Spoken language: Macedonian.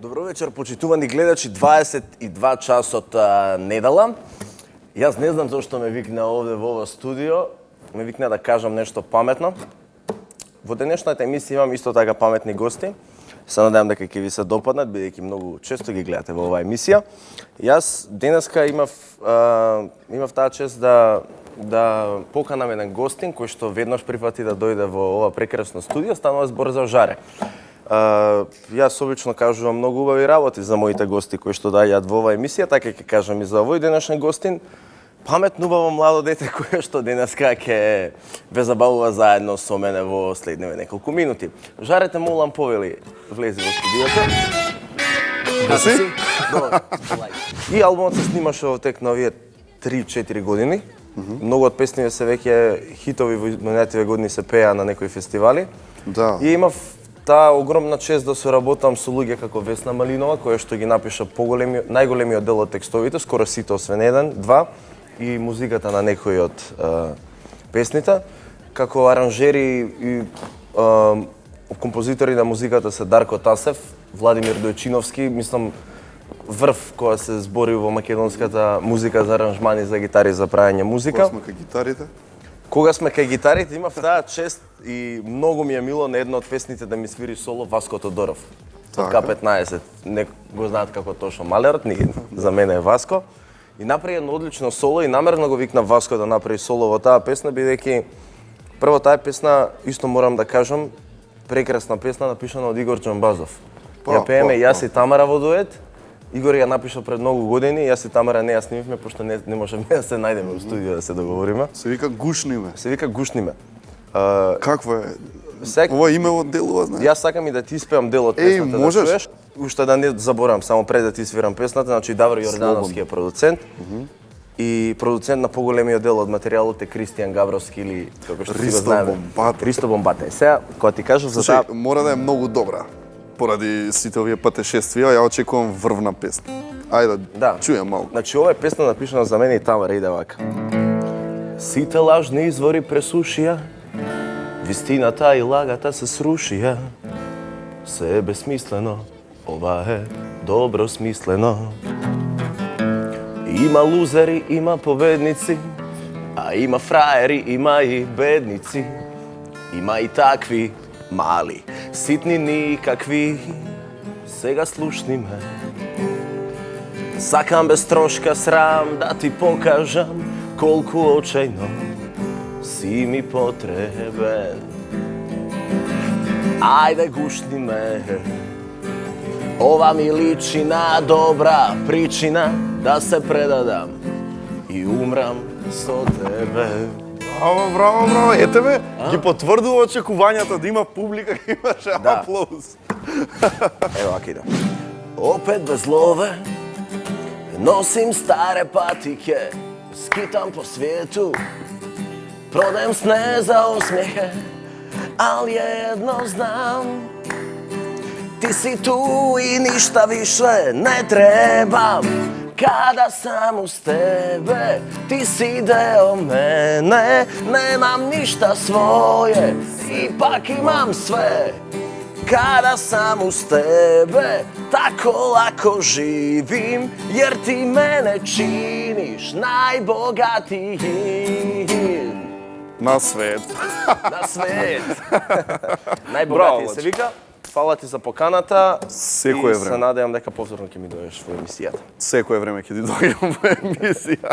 Добро вечер, почитувани гледачи, 22 часот недела. Јас не знам зашто ме викна овде во ова студио. Ме викна да кажам нешто паметно. Во денешната емисија имам исто така паметни гости. Се надевам дека ќе ви се допаднат, бидејќи многу често ги гледате во оваа емисија. Јас денеска имав таа чест да поканам еден гостин кој што веднаш прифати да дојде во ова прекрасно студио. Станува збор за Жаре. Јас обично кажувам многу убави работи за моите гости кои што доаѓаат во оваа емисија, така ќе кажам и за овој денешен гостин. Паметно убаво младо дете кое што денеска ќе ве забавува заедно со мене во следниве неколку минути. Жаре, те молам, повели, влези во студиото. Да си? Добро. И албумот се снимаше во тек на овие 3-4 години. Многу од песниве се веќе хитови во изминативе години се пеа на некои фестивали. Да. И имав таа огромна чест да соработам со луѓе како Весна Малинова, која што ги напиша најголемиот дел од текстовите, скоро сите освен еден, два, и музиката на некои од песните. Како аранжери и композитори на музиката се Дарко Тасев, Владимир Дојчиновски, мислам врв која се збори во македонската музика за аранжмани за гитари за правење музика. Кога сме кај гитарите? Кога сме кај гитарите, имав таа чест и многу ми е мило на една од песните да ми свири соло Васко Тодоров. Од К15. Не го знаат како точно малерот, за мене е Васко. И направи едно одлично соло и намерно го викна Васко да направи соло во таа песна, бидејќи прво таа песна, исто морам да кажам, прекрасна песна напишана од Игор Џамбазов. Ја пееме јас и Тамара во дует. Игор ја напиша пред многу години, јас и Тамара не ја снимивме, пошто не можеме да се најдеме во студио да се договориме. Се вика Гушниме. Се вика Гушниме. Какво е? Ова име од делува, знаеш? Јас сакам и да ти испеам дел од песната да чуеш. Уште да не заборам, само пред да ти свирам песната, значи Давор Јордановски е продуцент. И продуцент на поголемиот дел од материјалот е Кристијан Гавровски или како што си го знаеме. Ристо Бомбатен. Сега, кога ти кажав за таа... Мора да е многу добра. Поради сите овие патешествија, ја очекувам врвна песна. Ајде, да чујам малку. Значи, ова е песна напишана за мене и Тамара, иде вака. Сите лажни извори пресушија, вистината и лагата се срушија. Се е безсмислено, ова е добро смислено. Има лузери, има победници, а има фраери, има и бедници. Има и такви мали, ситни никакви, сега слушни ме. Сакам без трошка срам да ти покажам колку очајно си ми потребен. Ајде гушни ме, ова ми личи на добра причина да се предадам и умрам со тебе. Браво, ете бе, ги потврдува очекувањата да има публика, имаше аплауз. Ево, аки идам. Опет без лове, носим старе патике, скитам по свету, продаjem сне за осмехе, ali jedno znam, ti si tu i ništa više ne trebam. Kada sam uz tebe, ti si deo mene, nemam ništa svoje, ipak imam sve. Kada sam uz tebe, tako lako živim, jer ti mene činiš najbogatijim. На свет. На свет. Најбогатiji се вика. Фала ти за поканата. Секое време. И се надевам дека повторно ќе ми дојдеш во емисијата. Секое време ќе ти дојдам во емисија.